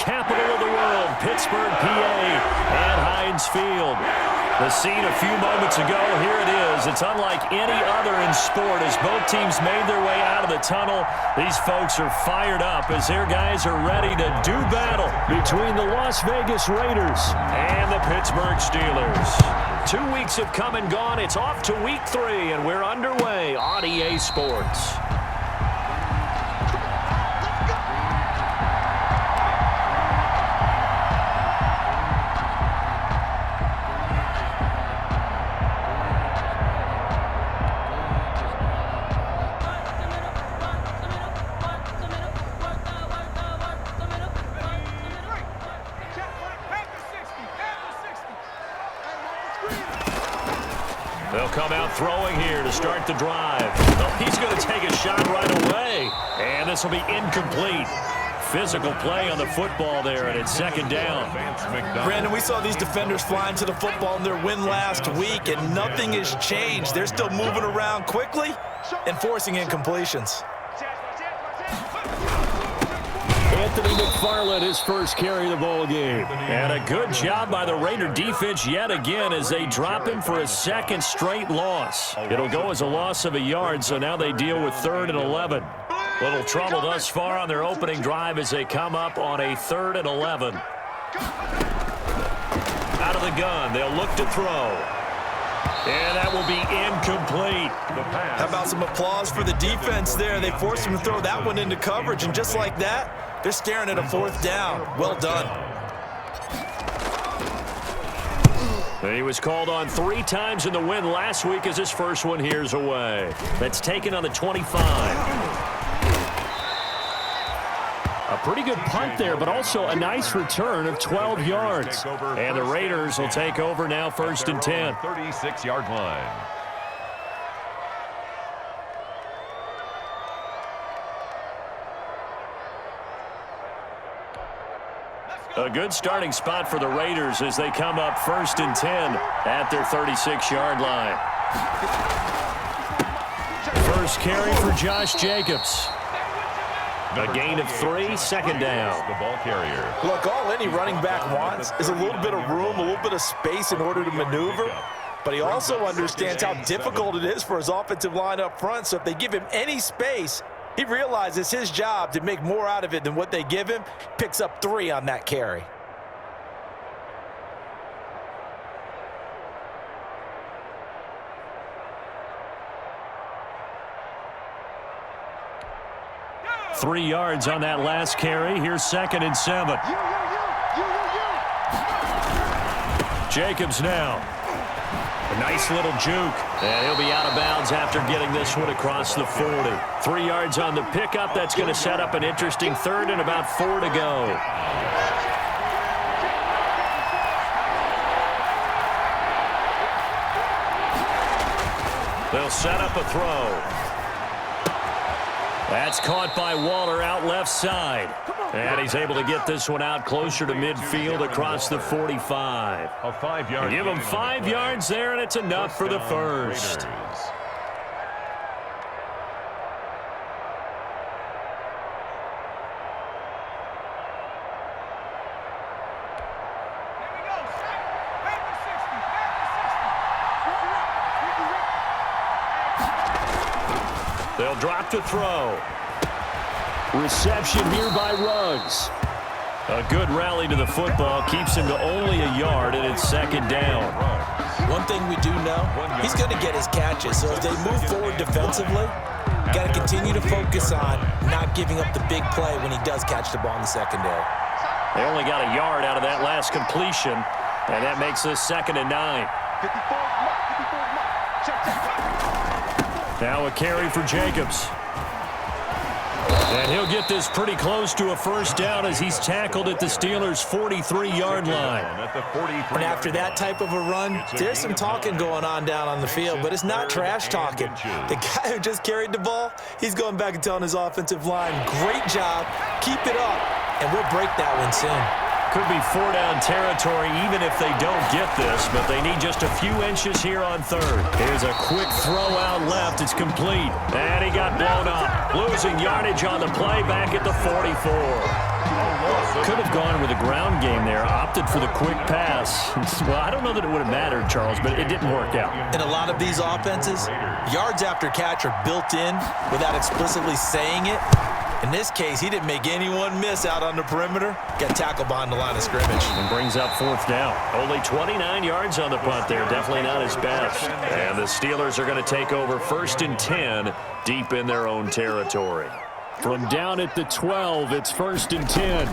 capital of the world, Pittsburgh, PA, and Heinz Field. The scene a few moments ago, here it is. It's unlike any other in sport as both teams made their way out of the tunnel. These folks are fired up as their guys are ready to do battle between the Las Vegas Raiders and the Pittsburgh Steelers. 2 weeks have come and gone. It's off to week 3, and we're underway on EA Sports. They'll come out throwing here to start the drive. Oh, he's going to take a shot right away. And this will be incomplete. Physical play on the football there, and it's second down. Brandon, we saw these defenders flying to the football in their win last week, and nothing has changed. They're still moving around quickly and forcing incompletions. Anthony McFarland, his first carry of the ball game. And a good job by the Raider defense yet again as they drop him for a second straight loss. It'll go as a loss of a yard, so now they deal with 3rd and 11. Little trouble thus far on their opening drive as they come up on a 3rd and 11. Out of the gun, they'll look to throw. And that will be incomplete. How about some applause for the defense there? They forced him to throw that one into coverage, and just like that, they're staring at a 4th down. Well done. And he was called on 3 times in the win last week as his first one here's away. That's taken on the 25. A pretty good punt there, but also a nice return of 12 yards. And the Raiders will take over now 1st and 10. 36-yard line. A good starting spot for the Raiders as they come up 1st and 10 at their 36-yard line. First carry for Josh Jacobs. A gain of 3, second down. The ball carrier. Look, all any running back wants is a little bit of room, a little bit of space in order to maneuver. But he also understands how difficult it is for his offensive line up front. So if they give him any space, he realizes his job to make more out of it than what they give him. Picks up 3 on that carry. Three yards on that last carry. Here's 2nd and 7. Jacobs now. A nice little juke. And he'll be out of bounds after getting this one across the 40. 3 yards on the pickup. That's going to set up an interesting 3rd and about 4 to go. They'll set up a throw. That's caught by Waller out left side. And he's able to get this one out closer to midfield across the 45. A 5-yard. Give him 5 yards there, and it's enough for the first. They'll drop to throw. Reception here by Ruggs. A good rally to the football keeps him to only a yard, and it's 2nd down. One thing we do know, he's going to get his catches. So as they move forward defensively, got to continue to focus on not giving up the big play when he does catch the ball in the secondary. They only got a yard out of that last completion, and that makes this 2nd and 9. Now a carry for Jacobs. And he'll get this pretty close to a first down as he's tackled at the Steelers' 43-yard line. And after that type of a run, there's some talking going on down on the field, but it's not trash talking. The guy who just carried the ball, he's going back and telling his offensive line, great job, keep it up, and we'll break that one soon. Could be 4-down territory even if they don't get this, but they need just a few inches here on 3rd. Here's a quick throw out left. It's complete. And he got blown up. Losing yardage on the play back at the 44. Could have gone with a ground game there, opted for the quick pass. Well, I don't know that it would have mattered, Charles, but it didn't work out. In a lot of these offenses, yards after catch are built in without explicitly saying it. In this case, he didn't make anyone miss out on the perimeter. Got tackled behind the line of scrimmage. And brings up 4th down. Only 29 yards on the punt there. Definitely not his best. And the Steelers are going to take over 1st and 10 deep in their own territory. From down at the 12, it's 1st and 10.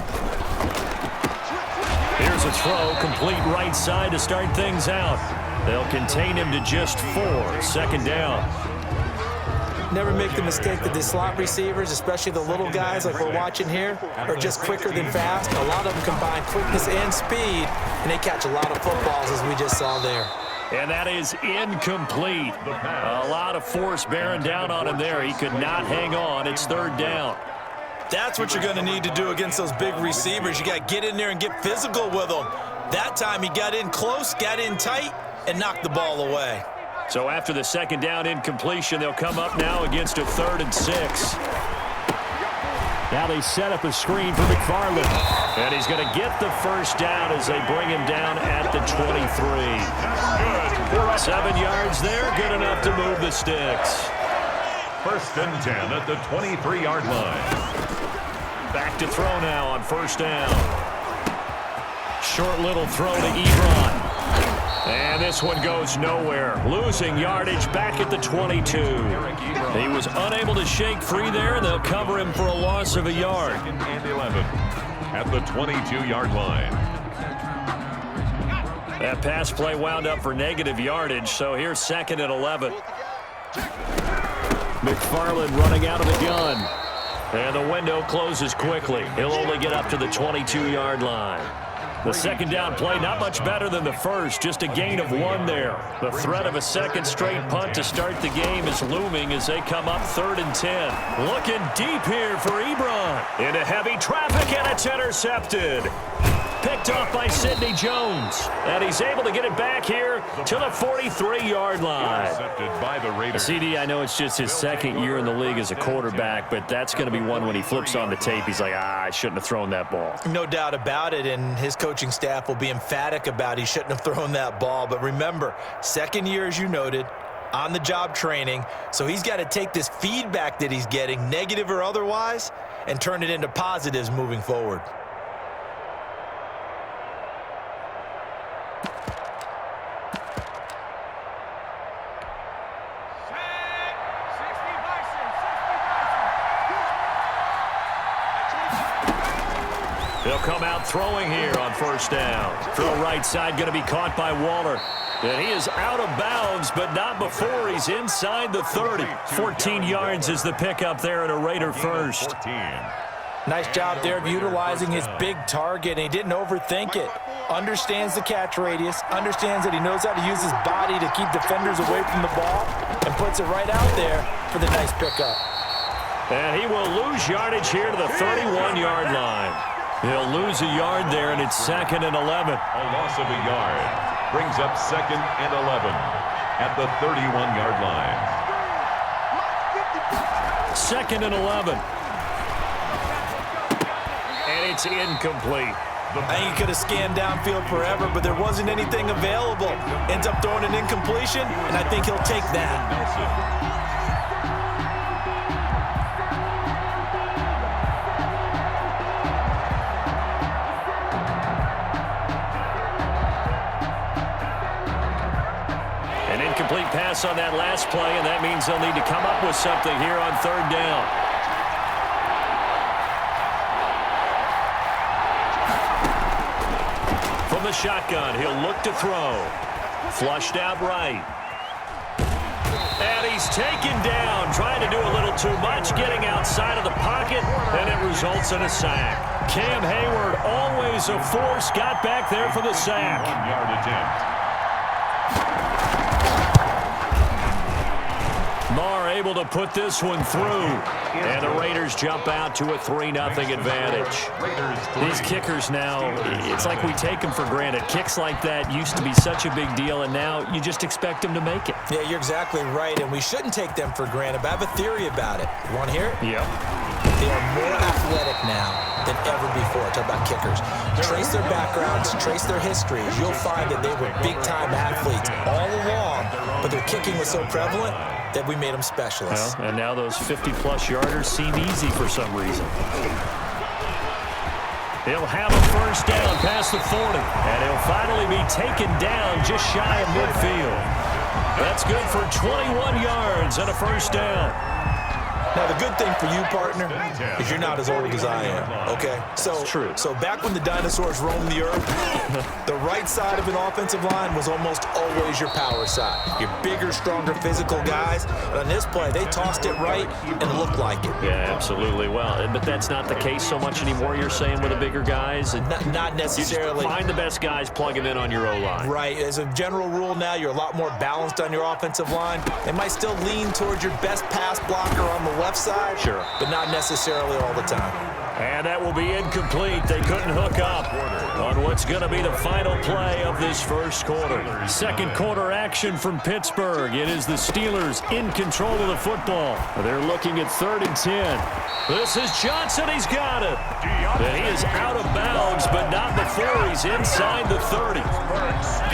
Here's a throw, complete right side to start things out. They'll contain him to just 4. 2nd down. Never make the mistake that the slot receivers, especially the little guys like we're watching here, are just quicker than fast. A lot of them combine quickness and speed, and they catch a lot of footballs, as we just saw there. And that is incomplete. A lot of force bearing down on him there. He could not hang on. It's 3rd down. That's what you're going to need to do against those big receivers. You got to get in there and get physical with them. That time he got in close, got in tight, and knocked the ball away. So after the 2nd down incompletion, they'll come up now against a 3rd and 6. Now they set up a screen for McFarland. And he's going to get the 1st down as they bring him down at the 23. 7 yards there, good enough to move the sticks. 1st and 10 at the 23-yard line. Back to throw now on 1st down. Short little throw to Ebron. And this one goes nowhere. Losing yardage back at the 22. He was unable to shake free there, and they'll cover him for a loss of a yard. 2nd and 11 at the 22-yard line. That pass play wound up for negative yardage, so here's 2nd and 11. McFarland running out of the gun. And the window closes quickly. He'll only get up to the 22-yard line. The 2nd down play, not much better than the first, just a gain of 1 there. The threat of a 2nd straight punt to start the game is looming as they come up 3rd and 10. Looking deep here for Ebron. Into heavy traffic, and it's intercepted. Picked off by Sidney Jones. And he's able to get it back here to the 43-yard line. Intercepted by the Raiders. CD, I know it's just his 2nd year in the league as a quarterback, but that's going to be one when he flips on the tape. He's like, I shouldn't have thrown that ball. No doubt about it, and his coaching staff will be emphatic about he shouldn't have thrown that ball. But remember, 2nd year, as you noted, on-the-job training, so he's got to take this feedback that he's getting, negative or otherwise, and turn it into positives moving forward. They'll come out throwing here on 1st down. Throw right side, going to be caught by Waller. And he is out of bounds, but not before he's inside the 30. 14 yards is the pickup there at a Raider first. 14. Nice job there of utilizing his big target, and he didn't overthink it. Understands the catch radius, understands that he knows how to use his body to keep defenders away from the ball, and puts it right out there for the nice pickup. And he will lose yardage here to the 31-yard line. He'll lose a yard there, and it's 2nd and 11. A loss of a yard brings up 2nd and 11 at the 31-yard line. 2nd and 11. And it's incomplete. I think he could have scanned downfield forever, but there wasn't anything available. Ends up throwing an incompletion, and I think he'll take that. Nelson. An incomplete pass on that last play, and that means they'll need to come up with something here on 3rd down. From the shotgun, he'll look to throw. Flushed out right. And he's taken down, trying to do a little too much, getting outside of the pocket, and it results in a sack. Cam Hayward, always a force, got back there for the sack. 1-yard attempt. Marr able to put this one through. And the Raiders jump out to a 3-0 advantage. These kickers now, it's like we take them for granted. Kicks like that used to be such a big deal, and now you just expect them to make it. Yeah, you're exactly right, and we shouldn't take them for granted, but I have a theory about it. You want to hear it? Yep. They are more athletic now than ever before. Talk about kickers. Trace their backgrounds, trace their histories. You'll find that they were big-time athletes all along, but their kicking was so prevalent that we made them specialists. Well, and now those 50-plus yarders seem easy for some reason. He'll have a first down past the 40, and he'll finally be taken down just shy of midfield. That's good for 21 yards and a first down. Now, the good thing for you, partner, is you're not as old as I am, okay? So, true. So back when the dinosaurs roamed the earth, the right side of an offensive line was almost always your power side. Your bigger, stronger, physical guys. But on this play, they tossed it right and looked like it. Yeah, absolutely. Well, but that's not the case so much anymore, you're saying, with the bigger guys? Not necessarily. You find the best guys, plug them in on your O-line. Right. As a general rule now, you're a lot more balanced on your offensive line. They might still lean towards your best pass blocker on the left side, sure, but not necessarily all the time. And that will be incomplete. They couldn't hook up on what's going to be the final play of this first quarter. Second quarter action from Pittsburgh. It is the Steelers in control of the football. They're looking at 3rd and 10. This is Johnson. He's got it. And he is out of bounds, but not before he's inside the 30.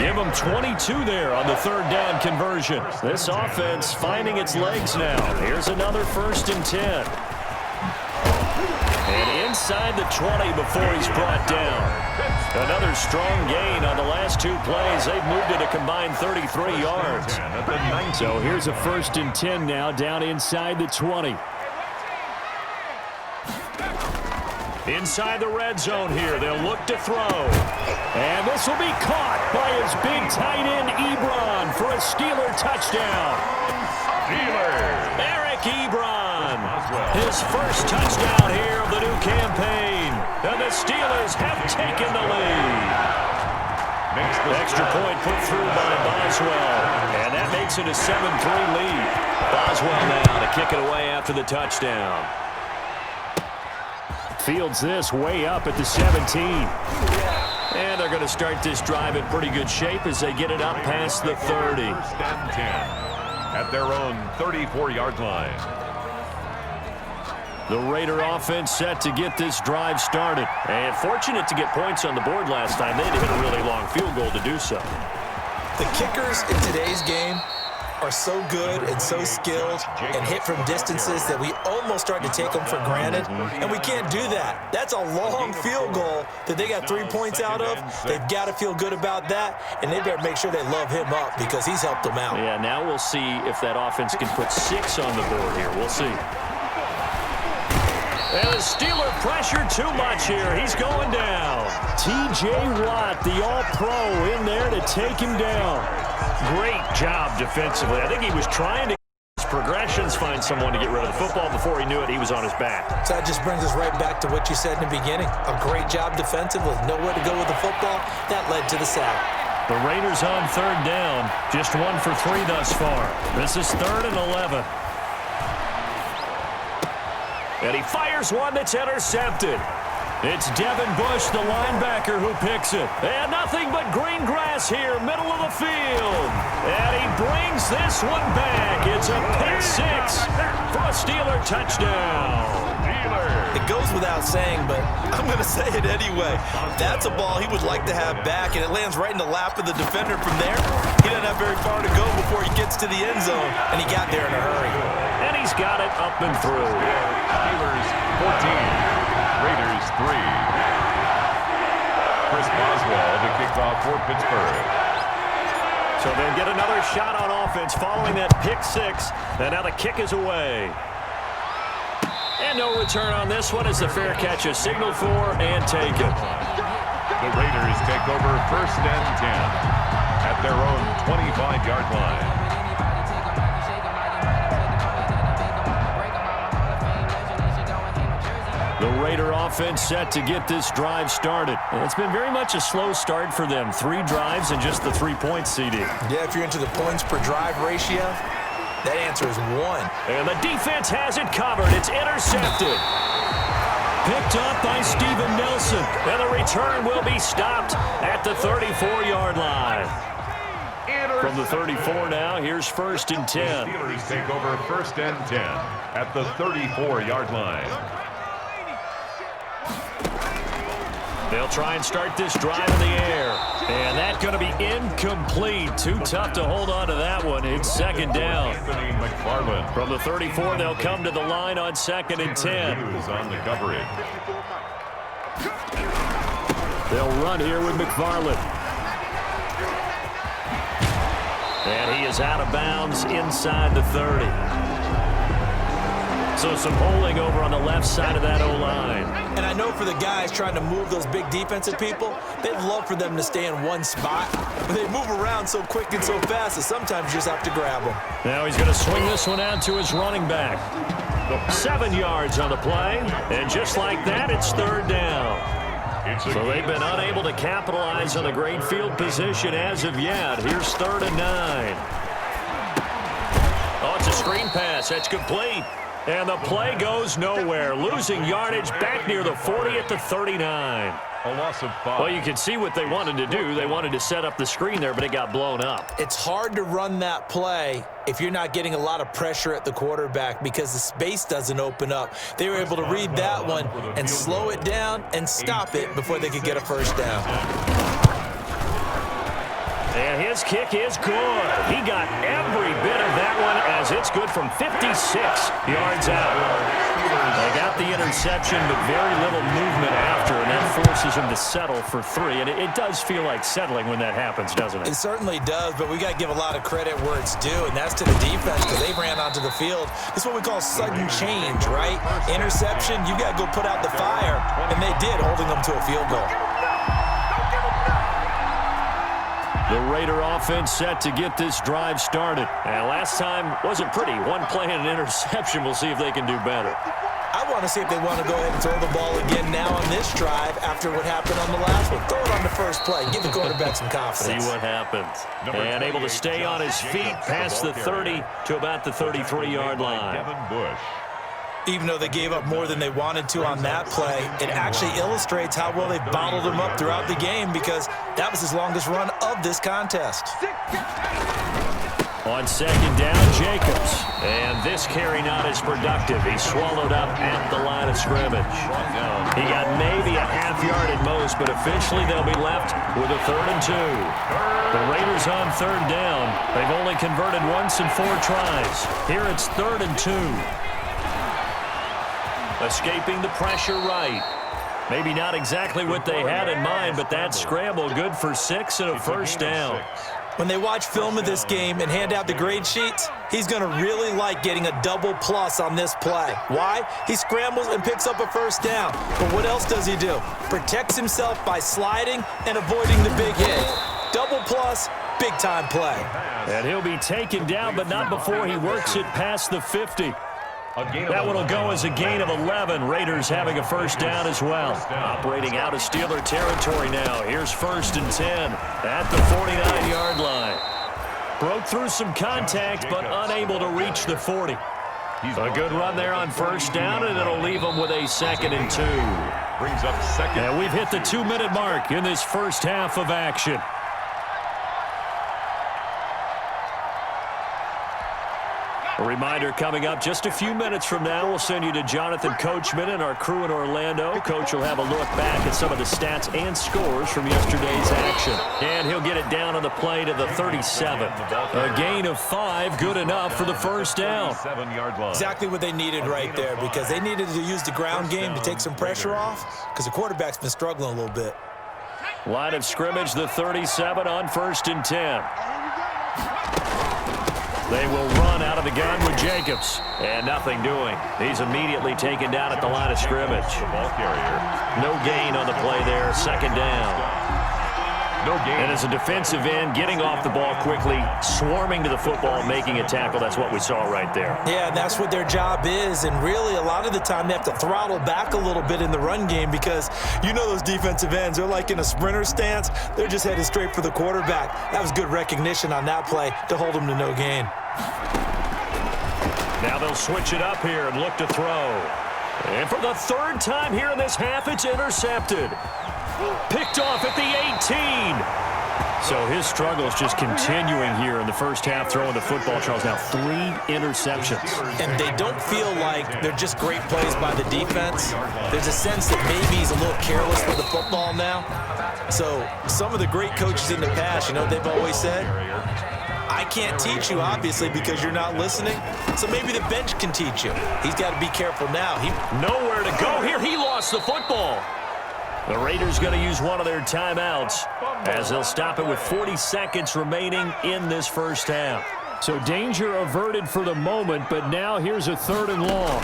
Give him 22 there on the 3rd down conversion. This offense finding its legs now. Here's another 1st and 10. And inside the 20 before he's brought down. Another strong gain on the last 2 plays. They've moved it a combined 33 yards. So here's a 1st and 10 now, down inside the 20. Inside the red zone here, they'll look to throw. And this will be caught by his big tight end, Ebron, for a Steeler touchdown. Eric Ebron, his first touchdown here of the new campaign. And the Steelers have taken the lead. Extra point put through by Boswell. And that makes it a 7-3 lead. Boswell now to kick it away after the touchdown. Fields this way up at the 17. And they're going to start this drive in pretty good shape as they get it up past the 30. At their own 34-yard line. The Raider offense set to get this drive started. And fortunate to get points on the board last time. They had to hit a really long field goal to do so. The kickers in today's game are so good and so skilled and hit from distances that we almost start to take them for granted, and we can't do that. That's a long field goal that they got 3 points out of. They've got to feel good about that, and they better make sure they love him up because he's helped them out. Yeah, now we'll see if that offense can put 6 on the board here. We'll see. And the Steeler pressure too much here. He's going down. T.J. Watt, the All-Pro, in there to take him down. Great job defensively. I think he was trying to get his progressions, find someone to get rid of the football. Before he knew it, he was on his back. So that just brings us right back to what you said in the beginning. A great job defensively. Nowhere to go with the football. That led to the sack. The Raiders on 3rd down. Just 1 for 3 thus far. This is 3rd and 11. And he fires one that's intercepted. It's Devin Bush, the linebacker, who picks it. And nothing but green grass here, middle of the field. And he brings this one back. It's a pick 6 for a Steeler touchdown. It goes without saying, but I'm going to say it anyway. That's a ball he would like to have back, and it lands right in the lap of the defender from there. He doesn't have very far to go before he gets to the end zone, and he got there in a hurry. And he's got it up and through. Steelers 14. Raiders 3. Chris Boswell to kick off for Pittsburgh. So they'll get another shot on offense following that pick 6. And now the kick is away. And no return on this one as the fair catch is signaled for and taken. The Raiders take over 1st and 10 at their own 25-yard line. The Raider offense set to get this drive started. And it's been very much a slow start for them. 3 drives and just the 3 points, CD. Yeah, if you're into the points per drive ratio, that answer is 1. And the defense has it covered. It's intercepted. Picked up by Steven Nelson. And the return will be stopped at the 34-yard line. From the 34 now, here's 1st and 10. The Steelers take over 1st and 10 at the 34-yard line. They'll try and start this drive in the air. And that's going to be incomplete. Too tough to hold on to that one. It's second down. From the 34, they'll come to the line on 2nd and 10. On the coverage. They'll run here with McFarland. And he is out of bounds inside the 30. So some holding over on the left side of that O-line. And I know for the guys trying to move those big defensive people, they'd love for them to stay in one spot. But they move around so quick and so fast that sometimes you just have to grab them. Now he's going to swing this one out to his running back. 7 yards on the play. And just like that, it's third down. So they've been unable to capitalize on the great field position as of yet. Here's 3rd and 9. Oh, it's a screen pass. That's complete. And the play goes nowhere. Losing yardage back near the 40 at the 39. A loss of 5. Well, you can see what they wanted to do. They wanted to set up the screen there, but it got blown up. It's hard to run that play if you're not getting a lot of pressure at the quarterback because the space doesn't open up. They were able to read that one and slow it down and stop it before they could get a first down. And his kick is good. He got every bit of that one as it's good from 56 yards out. They got the interception, but very little movement after, and that forces him to settle for 3. And it does feel like settling when that happens, doesn't it? It certainly does, but we got to give a lot of credit where it's due, and that's to the defense because they ran onto the field. It's what we call sudden change, right? Interception, you got to go put out the fire, and they did, holding them to a field goal. The Raider offense set to get this drive started. And last time wasn't pretty. One play and an interception. We'll see if they can do better. I want to see if they want to go ahead and throw the ball again now on this drive after what happened on the last one. Throw it on the first play. Give the quarterback some confidence. See what happens. And able to stay on his feet past the 30 to about the 33-yard line. Even though they gave up more than they wanted to on that play, it actually illustrates how well they've bottled him up throughout the game because that was his longest run of this contest. On 2nd down, Jacobs. And this carry not as productive. He's swallowed up at the line of scrimmage. He got maybe a half yard at most, but officially they'll be left with a 3rd and 2. The Raiders on 3rd down. They've only converted once in 4 tries. Here it's 3rd and 2. Escaping the pressure right. Maybe not exactly what they had in mind, but that scramble good for 6 and a first down. When they watch film of this game and hand out the grade sheets, he's going to really like getting a double plus on this play. Why? He scrambles and picks up a first down. But what else does he do? Protects himself by sliding and avoiding the big hit. Double plus, big-time play. And he'll be taken down, but not before he works it past the 50. That one will go as a gain of 11. Raiders having a first down as well. Operating out of Steeler territory now. Here's 1st and 10 at the 49-yard line. Broke through some contact, but unable to reach the 40. A good run there on first down, and it'll leave them with a 2nd and 2. Brings up 2nd. And we've hit the 2-minute mark in this first half of action. A reminder coming up just a few minutes from now, we'll send you to Jonathan Coachman and our crew in Orlando. Coach will have a look back at some of the stats and scores from yesterday's action. And he'll get it down on the play to the 37. A gain of 5, good enough for the first down. Exactly what they needed right there because they needed to use the ground game to take some pressure off because the quarterback's been struggling a little bit. Line of scrimmage, the 37 on 1st and 10. They will run out of the gun with Jacobs. And nothing doing. He's immediately taken down at the line of scrimmage. Ball carrier. No gain on the play there. 2nd down. No gain. And as a defensive end, getting off the ball quickly, swarming to the football, making a tackle. That's what we saw right there. Yeah, and that's what their job is. And really, a lot of the time, they have to throttle back a little bit in the run game because you know those defensive ends, they're like in a sprinter stance. They're just headed straight for the quarterback. That was good recognition on that play to hold him to no gain. Now they'll switch it up here and look to throw. And for the 3rd time here in this half, it's intercepted. Picked off at the 18. So his struggle is just continuing here in the first half, throwing the football, Charles. Now 3 interceptions. And they don't feel like they're just great plays by the defense. There's a sense that maybe he's a little careless with the football now. So some of the great coaches in the past, you know what they've always said? I can't teach you, obviously, because you're not listening. So maybe the bench can teach you. He's got to be careful now. Nowhere to go here. He lost the football. The Raiders going to use one of their timeouts as they'll stop it with 40 seconds remaining in this first half. So danger averted for the moment, but now here's a 3rd and long.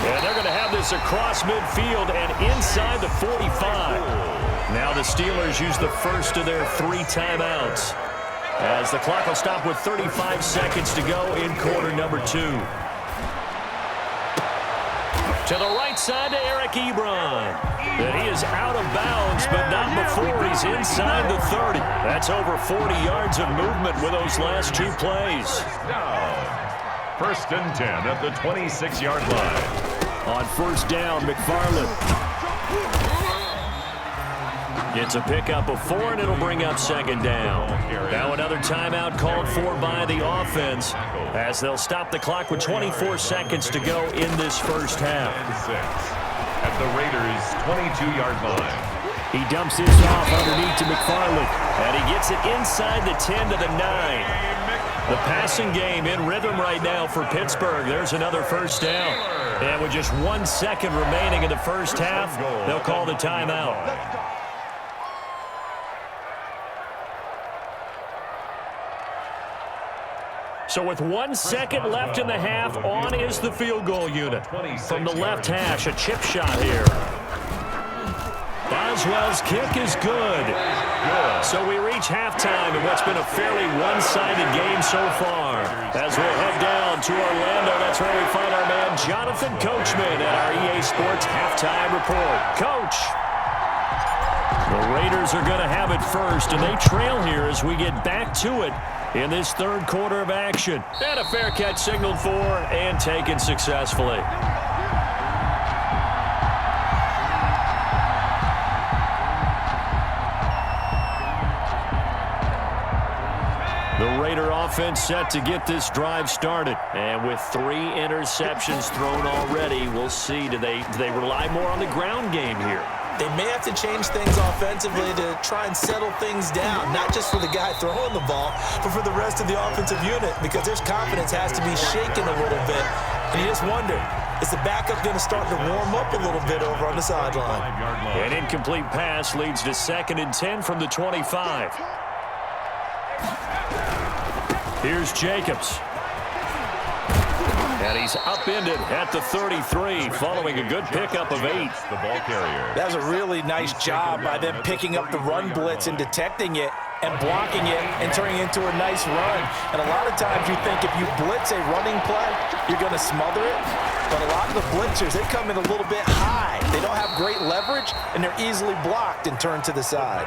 And they're going to have this across midfield and inside the 45. Now the Steelers use the first of their 3 timeouts as the clock will stop with 35 seconds to go in quarter number 2. To the right side to Eric Ebron. And he is out of bounds, but not before he's inside the 30. That's over 40 yards of movement with those last 2 plays. Down. 1st and 10 at the 26-yard line. On 1st down, McFarland. It's a pickup of 4, and it'll bring up 2nd down. Now another timeout called for by the offense as they'll stop the clock with 24 seconds to go in this first half. At the Raiders' 22-yard line. He dumps this off underneath to McFarland, and he gets it inside the 10 to the 9. The passing game in rhythm right now for Pittsburgh. There's another 1st down. And with just 1 second remaining in the first half, they'll call the timeout. So with 1 second left in the half, on is the field goal unit. From the left hash, a chip shot here. Boswell's kick is good. So we reach halftime in what's been a fairly one-sided game so far. As we'll head down to Orlando, that's where we find our man Jonathan Coachman at our EA Sports Halftime Report. Coach! The Raiders are going to have it first, and they trail here as we get back to it in this 3rd quarter of action. And a fair catch signaled for and taken successfully. The Raider offense set to get this drive started. And with 3 interceptions thrown already, we'll see. Do they rely more on the ground game here? They may have to change things offensively to try and settle things down, not just for the guy throwing the ball, but for the rest of the offensive unit, because their confidence has to be shaken a little bit. And you just wonder, is the backup going to start to warm up a little bit over on the sideline? An incomplete pass leads to 2nd and 10 from the 25. Here's Jacobs. And he's upended at the 33, following a good pickup of 8. The ball carrier. That was a really nice job by them picking up the run blitz and detecting it and blocking it and turning it into a nice run. And a lot of times you think if you blitz a running play, you're going to smother it. But a lot of the blitzers, they come in a little bit high. They don't have great leverage, and they're easily blocked and turned to the side.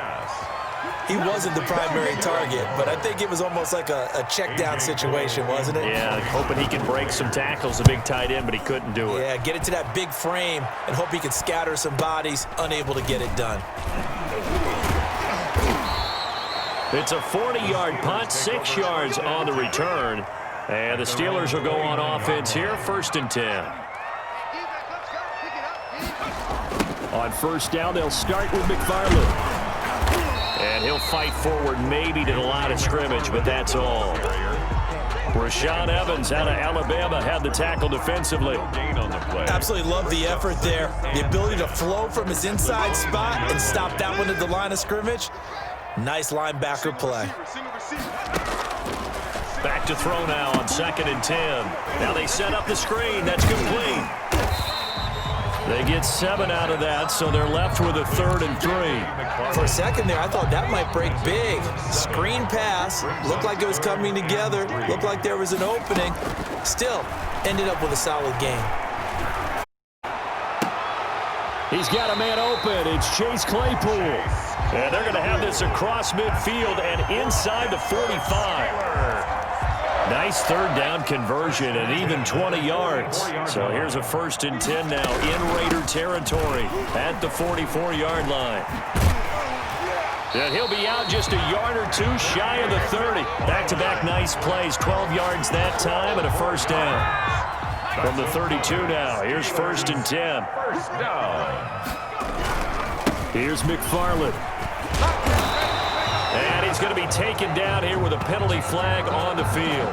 He wasn't the primary target, but I think it was almost like a check-down situation, wasn't it? Yeah, hoping he could break some tackles, a big tight end, but he couldn't do it. Yeah, get it to that big frame and hope he could scatter some bodies, unable to get it done. It's a 40-yard punt, 6 yards on the return. And the Steelers will go on offense here, 1st and 10. On 1st down, they'll start with McFarland. And he'll fight forward maybe to the line of scrimmage, but that's all. Rashaan Evans out of Alabama had the tackle defensively. Absolutely love the effort there. The ability to flow from his inside spot and stop that one at the line of scrimmage. Nice linebacker play. Back to throw now on 2nd and 10. Now they set up the screen. That's complete. They get 7 out of that, so they're left with a 3rd and 3. For a second there, I thought that might break big. Screen pass. Looked like it was coming together. Looked like there was an opening. Still, ended up with a solid game. He's got a man open. It's Chase Claypool. And they're going to have this across midfield and inside the 45. Nice third down conversion and even 20 yards. So here's a 1st and 10 now in Raider territory at the 44-yard line. And he'll be out just a yard or two shy of the 30. Back-to-back nice plays, 12 yards that time and a 1st down. From the 32 now, here's 1st and 10. First down. Here's McFarland. And he's going to be taken down here with a penalty flag on the field.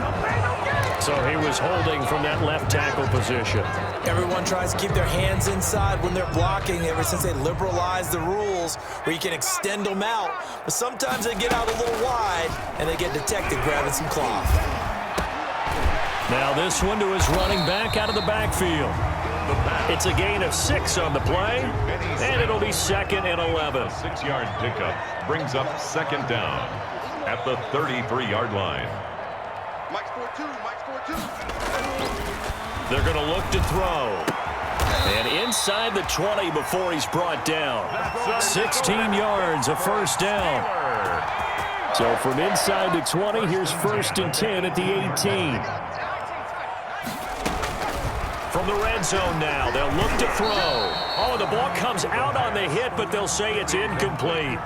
So he was holding from that left tackle position. Everyone tries to keep their hands inside when they're blocking ever since they liberalized the rules where you can extend them out. But sometimes they get out a little wide and they get detected grabbing some cloth. Now this one to his running back out of the backfield. It's a gain of 6 on the play, and it'll be 2nd and 11. A 6-yard pickup brings up 2nd down at the 33-yard line. Mike's 4-2, Mike's 4-2. They're going to look to throw. And inside the 20 before he's brought down. 16 yards, a 1st down. So from inside the 20, here's 1st and 10 at the 18. From the red zone now, they'll look to throw. Oh, the ball comes out on the hit, but they'll say it's incomplete.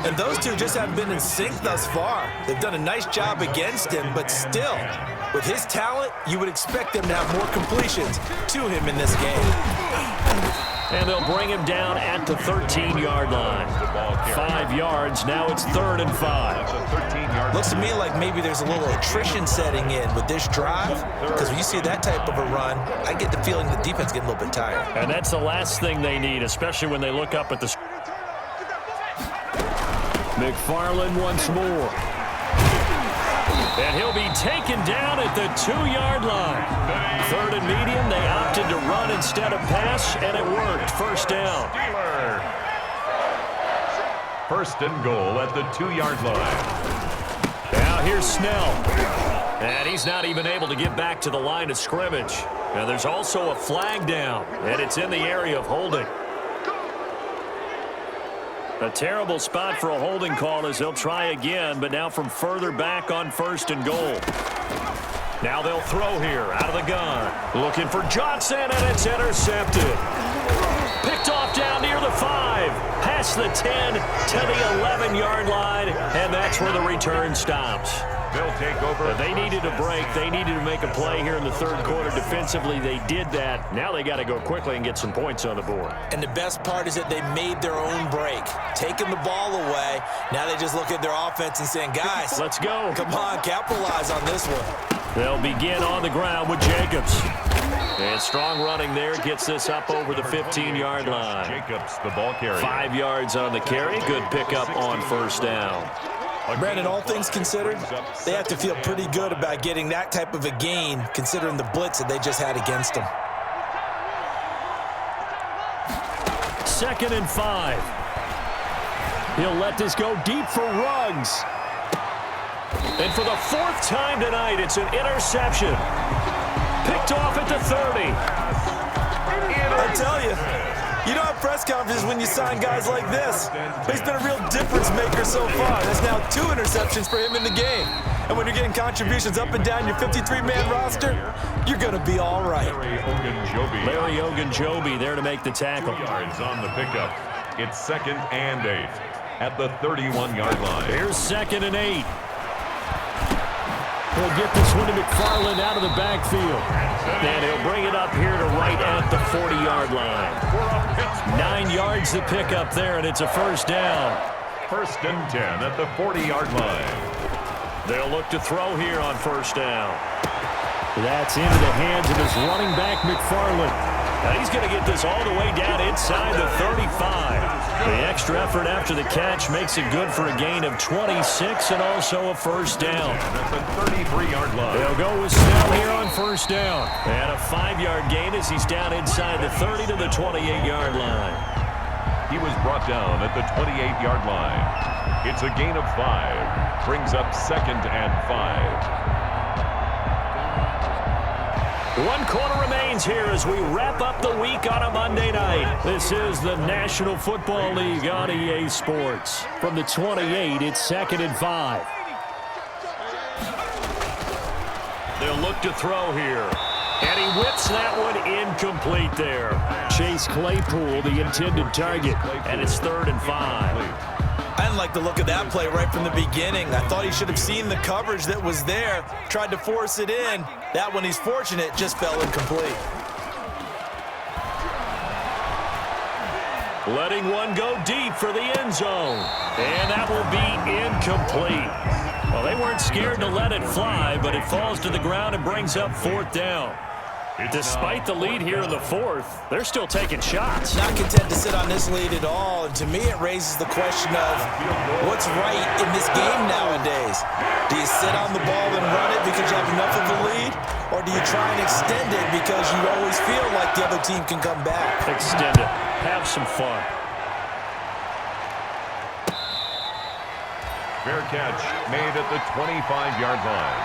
And those two just haven't been in sync thus far. They've done a nice job against him, but still, with his talent, you would expect them to have more completions to him in this game. And they'll bring him down at the 13-yard line. 5 yards, now it's 3rd and 5. Looks to me like maybe there's a little attrition setting in with this drive, because when you see that type of a run, I get the feeling the defense getting a little bit tired. And that's the last thing they need, especially when they look up at the... McFarland once more. And he'll be taken down at the 2-yard line. 3rd and medium, they opted to run instead of pass, and it worked. 1st down. 1st and goal at the 2-yard line. Now here's Snell. And he's not even able to get back to the line of scrimmage. Now there's also a flag down, and it's in the area of holding. A terrible spot for a holding call as they'll try again, but now from further back on 1st and goal. Now they'll throw here out of the gun. Looking for Johnson, and it's intercepted. Picked off down near the 5. Past the 10 to the 11-yard line, and that's where the return stops. They'll take over. They needed a break. They needed to make a play here in the 3rd quarter. Defensively, they did that. Now they got to go quickly and get some points on the board. And the best part is that they made their own break. Taking the ball away, now they just look at their offense and saying, guys, let's go. Come on, capitalize on this one. They'll begin on the ground with Jacobs. And strong running there gets this up over the 15-yard line. Jacobs, the ball carrier. 5 yards on the carry. Good pickup on 1st down. Brandon, all things considered, they have to feel pretty good about getting that type of a gain considering the blitz that they just had against them. 2nd and 5. He'll let this go deep for Ruggs. And for the 4th time tonight, it's an interception. Picked off at the 30. I tell you, you don't have press conferences when you sign guys like this. But he's been a real difference maker so far. There's now 2 interceptions for him in the game. And when you're getting contributions up and down your 53-man roster, you're going to be all right. Larry Ogunjobi there to make the tackle. 2 yards on the pickup. It's 2nd and 8 at the 31-yard line. Here's 2nd and 8. He'll get this one to McFarland out of the backfield. And he'll bring it up here to right at the 40-yard line. 9 yards to pick up there, and it's a 1st down. 1st and 10 at the 40-yard line. They'll look to throw here on 1st down. That's into the hands of his running back, McFarland. Now he's going to get this all the way down inside the 35. The extra effort after the catch makes it good for a gain of 26 and also a 1st down. At the 33-yard line. They'll go with Snell here on 1st down. And a 5-yard gain as he's down inside the 30 to the 28-yard line. He was brought down at the 28-yard line. It's a gain of 5. Brings up 2nd and 5. 1 quarter remains here as we wrap up the week on a Monday night. This is the National Football League on EA Sports. From the 28, it's 2nd and 5. look to throw here. And he whips that one incomplete there. Chase Claypool, the intended target. And it's 3rd and 5. I didn't like the look of that play right from the beginning. I thought he should have seen the coverage that was there, tried to force it in. That one, he's fortunate, just fell incomplete. Letting one go deep for the end zone. And that will be incomplete. Well, they weren't scared to let it fly, but it falls to the ground and brings up 4th down. Despite the lead here in the 4th, they're still taking shots. Not content to sit on this lead at all, and to me it raises the question of what's right in this game nowadays. Do you sit on the ball and run it because you have enough of a lead, or do you try and extend it because you always feel like the other team can come back? Extend it. Have some fun. Fair catch made at the 25-yard line.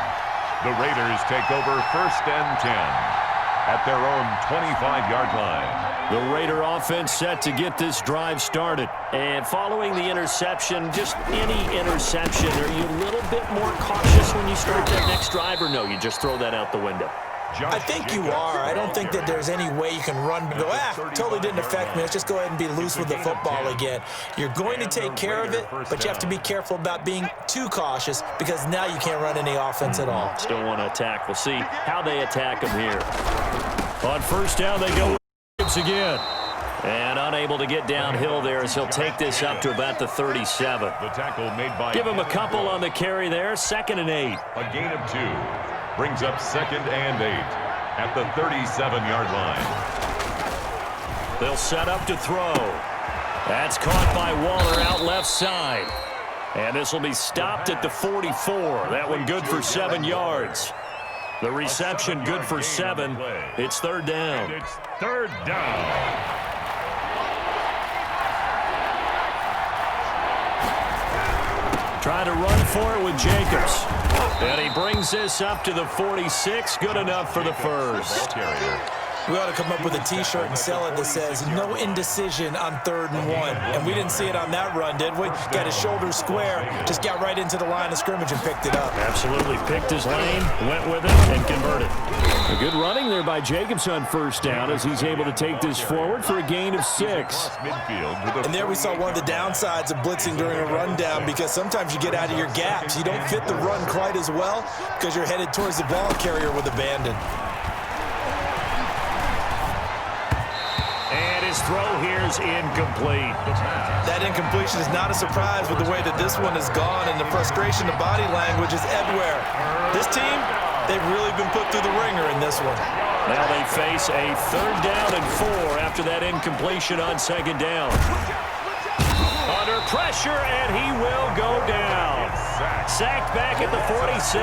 The Raiders take over 1st and 10. At their own 25-yard line. The Raider offense set to get this drive started. And following the interception, just any interception, are you a little bit more cautious when you start that next drive, or no, you just throw that out the window? I think you are. I don't think that there's any way you can run and go, totally didn't affect me. Let's just go ahead and be loose with the football again. You're going to take care of it, but you have to be careful about being too cautious because now you can't run any offense at all. Still want to attack. We'll see how they attack them here. On 1st down, they go again. And unable to get downhill there as he'll take this up to about the 37. The tackle made by Give him a couple on the carry there. 2nd and 8. A gain of 2. Brings up 2nd and 8 at the 37-yard line. They'll set up to throw. That's caught by Waller out left side. And this will be stopped at the 44. That one good for 7 yards. The reception good for 7. It's 3rd down. It's 3rd down. Trying to run for it with Jacobs. And he brings this up to the 46. Good enough for the 1st. We ought to come up with a T-shirt and sell it that says, no indecision on 3rd and 1. And we didn't see it on that run, did we? Got his shoulders square, just got right into the line of scrimmage and picked it up. Absolutely. Picked his lane, went with it, and converted. A good running there by Jacobs on 1st down as he's able to take this forward for a gain of 6. And there we saw one of the downsides of blitzing during a rundown because sometimes you get out of your gaps. You don't fit the run quite as well because you're headed towards the ball carrier with abandon. His throw here is incomplete. That incompletion is not a surprise with the way that this one has gone, and the frustration, the body language is everywhere. This team, they've really been put through the ringer in this one. Now they face a 3rd down and 4 after that incompletion on 2nd down. Under pressure, and he will go down. Sacked back at the 46.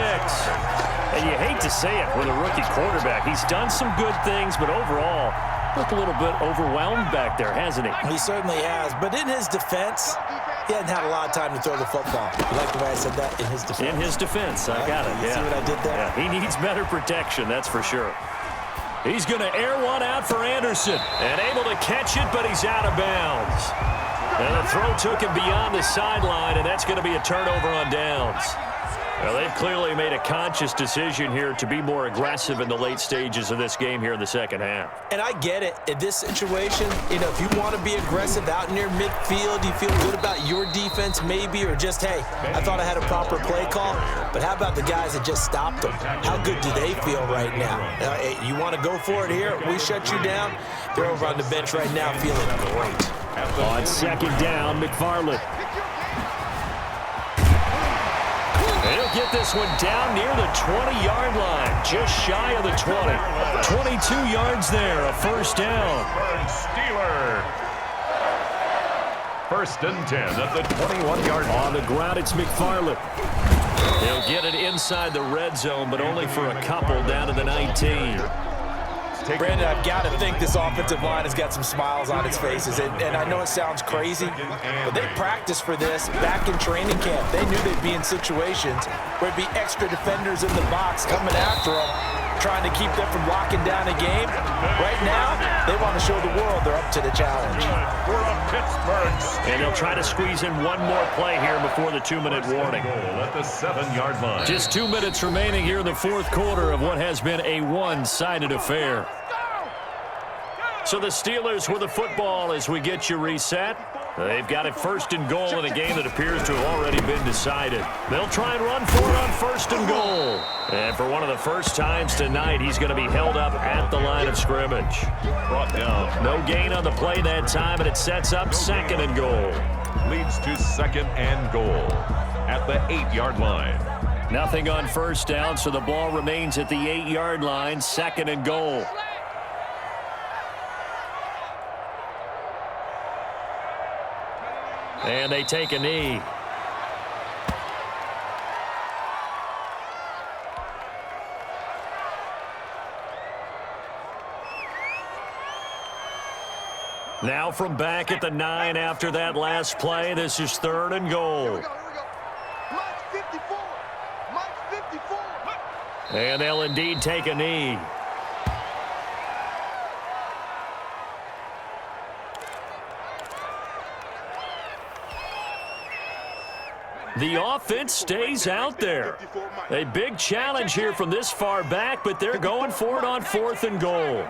And you hate to say it with a rookie quarterback. He's done some good things, but overall, looked a little bit overwhelmed back there, hasn't he? He certainly has, but in his defense, he hadn't had a lot of time to throw the football. You like the way I said that? In his defense. In his defense, I got it, You see what I did there? Yeah, he needs better protection, that's for sure. He's going to air one out for Anderson, and able to catch it, but he's out of bounds. And the throw took him beyond the sideline, and that's going to be a turnover on downs. Well, they've clearly made a conscious decision here to be more aggressive in the late stages of this game here in the 2nd half. And I get it. In this situation, if you want to be aggressive out near midfield, you feel good about your defense maybe, or just, hey, I thought I had a proper play call, but how about the guys that just stopped them? How good do they feel right now? You want to go for it here? We shut you down? They're over on the bench right now feeling great. On 2nd down, McFarland. He'll get this one down near the 20-yard line, just shy of the 20. 22 yards there, a 1st down. Steeler. 1st and 10 at the 21-yard line. On the ground, it's McFarland. He'll get it inside the red zone, but only for a couple down to the 19. Brandon, I've got to think this offensive line has got some smiles on its faces. And I know it sounds crazy, but they practiced for this back in training camp. They knew they'd be in situations where it'd be extra defenders in the box coming after them. trying to keep them from locking down a game. Right now, they want to show the world they're up to the challenge. And they'll try to squeeze in one more play here before the 2-minute warning. At the 7-yard line. Just 2 minutes remaining here in the fourth quarter of what has been a one-sided affair. So the Steelers with the football as we get you reset. They've got it first and goal in a game that appears to have already been decided. They'll try and run for it on first and goal. And for one of the first times tonight, he's going to be held up at the line of scrimmage. Brought down. No gain on the play that time, and it sets up second and goal. Leads to second and goal at the 8-yard line. Nothing on first down, so the ball remains at the 8-yard line, second and goal. And they take a knee. Now from back at the 9 after that last play, this is third and goal. Here we go. Mike 54. Mike 54. And they'll indeed take a knee. The offense stays out there. A big challenge here from this far back, but they're going for it on fourth and goal.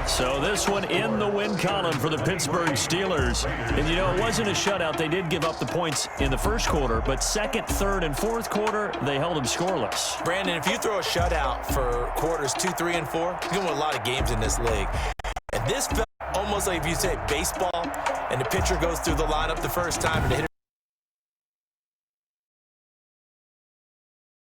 So this one in the win column for the Pittsburgh Steelers. And, you know, it wasn't a shutout. They did give up the points in the first quarter, but second, third, and fourth quarter, they held them scoreless. Brandon, if you throw a shutout for quarters 2, 3, and 4, you're going to win a lot of games in this league. And this felt almost like if you say baseball, and the pitcher goes through the lineup the first time, and the hitter